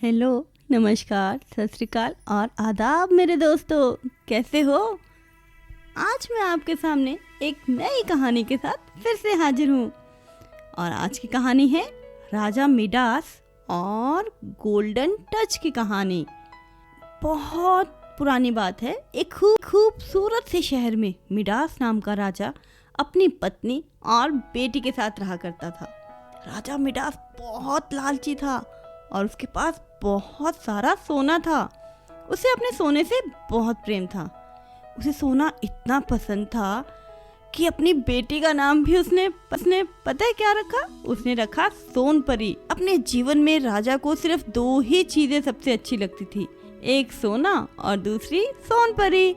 Hello, नमस्कार, सत श्री अकाल और आदाब मेरे दोस्तों। कैसे हो? आज मैं आपके सामने एक नई कहानी के साथ फिर से हाजिर हूँ। और आज की कहानी है राजा मिडास और गोल्डन टच की कहानी। बहुत पुरानी बात है। एक खूबसूरत से शहर में मिडास नाम का राजा अपनी पत्नी और बेटी के साथ रहा करता था। राजा मिडास बहुत लालची था और उसके पास बहुत सारा सोना था। उसे अपने सोने से बहुत प्रेम था। उसे सोना इतना पसंद था कि अपनी बेटी का नाम भी उसने पता है क्या रखा? उसने रखा सोनपरी। अपने जीवन में राजा को सिर्फ दो ही चीजें सबसे अच्छी लगती थी, एक सोना और दूसरी सोनपरी।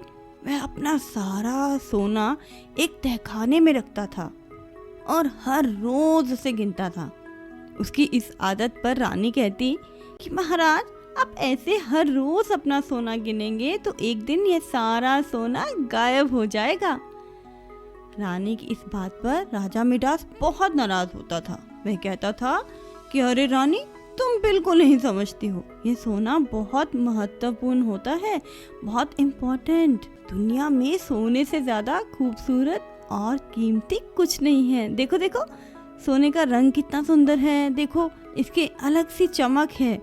वह अपना सारा सोना एक तहखाने में रखता था और हर रोज उसे गिनता था। उसकी इस आदत पर रानी कहती कि महाराज, आप ऐसे हर रोज अपना सोना गिनेंगे तो एक दिन ये सारा सोना गायब हो जाएगा। रानी की इस बात पर राजा मिडास बहुत नाराज होता था। वह कहता था कि अरे रानी, तुम बिल्कुल नहीं समझती हो, ये सोना बहुत महत्वपूर्ण होता है, बहुत इम्पोर्टेंट। दुनिया में सोने से ज्यादा खूबसूरत और कीमती कुछ नहीं है। देखो देखो, सोने का रंग कितना सुंदर है, देखो इसके अलग सी चमक है।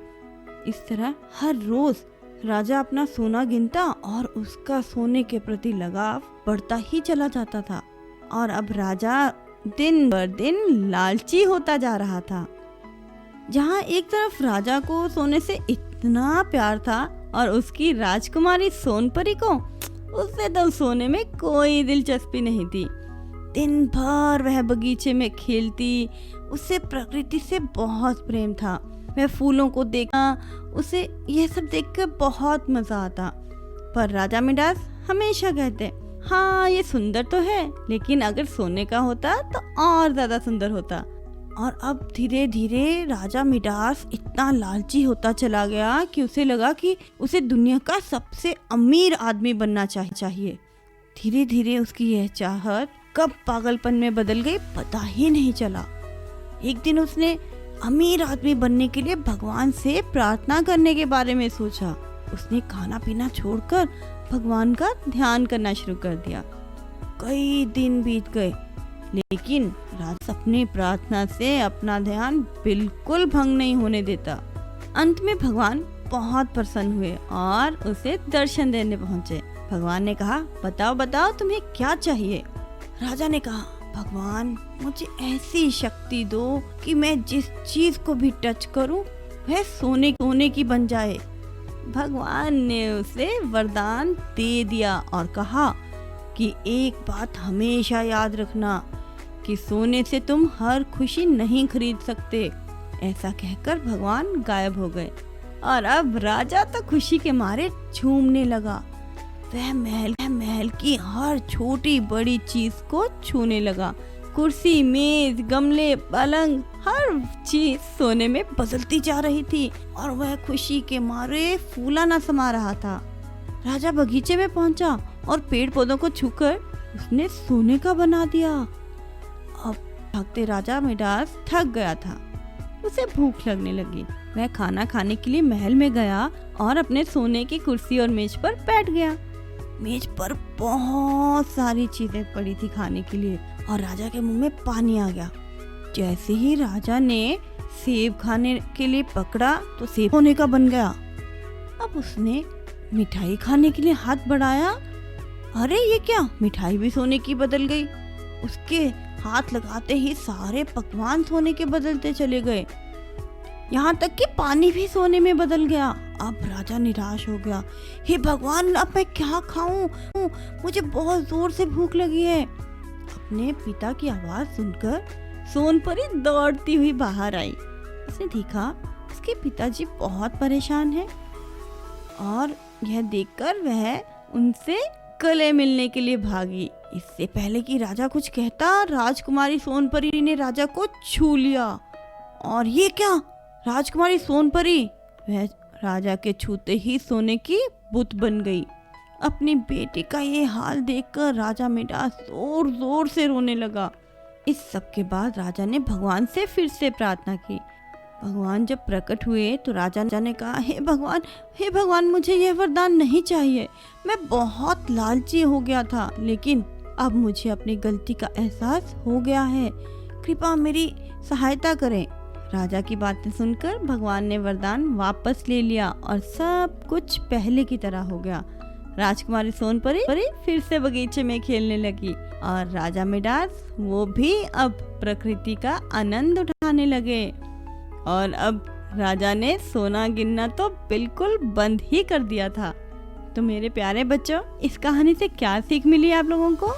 इस तरह हर रोज राजा अपना सोना गिनता और उसका सोने के प्रति लगाव बढ़ता ही चला जाता था। और अब राजा दिन बर दिन लालची होता जा रहा था। जहाँ एक तरफ राजा को सोने से इतना प्यार था और उसकी राजकुमारी सोनपरी को उससे तो सोने में कोई दिलचस्पी नहीं थी। दिन भर वह बगीचे में खेलती। उसे प्रकृति से बहुत प्रेम था। वह फूलों को देखा, उसे यह सब देखकर बहुत मजा आता। पर राजा मिडास हमेशा कहते, हाँ ये सुंदर तो है, लेकिन अगर सोने का होता तो और ज्यादा सुंदर होता। और अब धीरे धीरे राजा मिडास इतना लालची होता चला गया कि उसे लगा कि उसे दुनिया का सबसे अमीर आदमी बनना चाहिए। धीरे धीरे उसकी यह चाहत कब पागलपन में बदल गई पता ही नहीं चला। एक दिन उसने अमीर आदमी बनने के लिए भगवान से प्रार्थना करने के बारे में सोचा। उसने खाना पीना छोड़कर भगवान का ध्यान करना शुरू कर दिया। कई दिन बीत गए, लेकिन राजा अपनी प्रार्थना से अपना ध्यान बिल्कुल भंग नहीं होने देता। अंत में भगवान बहुत प्रसन्न हुए और उसे दर्शन देने पहुंचे। भगवान ने कहा, बताओ बताओ तुम्हें क्या चाहिए? राजा ने कहा, भगवान मुझे ऐसी शक्ति दो कि मैं जिस चीज को भी टच करूं वह सोने की बन जाए। भगवान ने उसे वरदान दे दिया और कहा कि एक बात हमेशा याद रखना कि सोने से तुम हर खुशी नहीं खरीद सकते। ऐसा कहकर भगवान गायब हो गए और अब राजा तो खुशी के मारे झूमने लगा। वह महल की हर छोटी बड़ी चीज को छूने लगा। कुर्सी, मेज, गमले, पलंग, हर चीज सोने में बदलती जा रही थी और वह खुशी के मारे फूला न समा रहा था। राजा बगीचे में पहुंचा और पेड़ पौधों को छूकर उसने सोने का बना दिया। अब थकते राजा मिडास थक गया था। उसे भूख लगने लगी। वह खाना खाने के लिए महल में गया और अपने सोने की कुर्सी और मेज पर बैठ गया। मेज पर बहुत सारी चीजें पड़ी थी खाने के लिए और राजा के मुंह में पानी आ गया। जैसे ही राजा ने सेब खाने के लिए पकड़ा तो सेब सोने का बन गया। अब उसने मिठाई खाने के लिए हाथ बढ़ाया। अरे ये क्या, मिठाई भी सोने की बदल गई। उसके हाथ लगाते ही सारे पकवान सोने के बदलते चले गए, यहाँ तक कि पानी भी सोने में बदल गया। अब राजा निराश हो गया। हे भगवान, अब मैं क्या खाऊं? मुझे बहुत जोर से भूख लगी है। अपने पिता की आवाज सुनकर सोनपरी दौड़ती हुई बाहर आई। उसने देखा उसके पिताजी बहुत परेशान हैं और यह देखकर वह उनसे गले मिलने के लिए भागी। इससे पहले कि राजा कुछ कहता, राजकुमारी सोनपरी ने राजा को छू लिया। और ये क्या, राजकुमारी सोनपरी! वह राजा के छूते ही सोने की बुत बन गई। अपनी बेटी का ये हाल देखकर राजा मिडास जोर जोर से रोने लगा। इस सब के बाद राजा ने भगवान से फिर से प्रार्थना की। भगवान जब प्रकट हुए तो राजा ने कहा, हे भगवान, मुझे यह वरदान नहीं चाहिए। मैं बहुत लालची हो गया था, लेकिन अब मुझे अपनी गलती का एहसास हो गया है। कृपा मेरी सहायता करें। राजा की बातें सुनकर भगवान ने वरदान वापस ले लिया और सब कुछ पहले की तरह हो गया। राजकुमारी सोनपरी फिर से बगीचे में खेलने लगी और राजा मिडास वो भी अब प्रकृति का आनंद उठाने लगे। और अब राजा ने सोना गिनना तो बिल्कुल बंद ही कर दिया था। तो मेरे प्यारे बच्चों, इस कहानी से क्या सीख मिली आप लोगों को?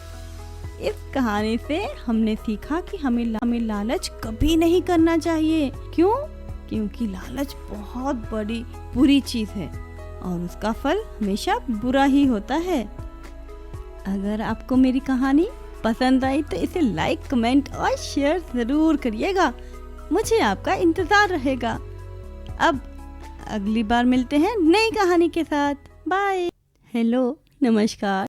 इस कहानी से हमने सीखा कि हमें लालच कभी नहीं करना चाहिए। क्यों? क्योंकि लालच बहुत बड़ी बुरी चीज है और उसका फल हमेशा बुरा ही होता है। अगर आपको मेरी कहानी पसंद आई तो इसे लाइक, कमेंट और शेयर जरूर करिएगा। मुझे आपका इंतजार रहेगा। अब अगली बार मिलते हैं नई कहानी के साथ। बाय। हेलो, नमस्कार।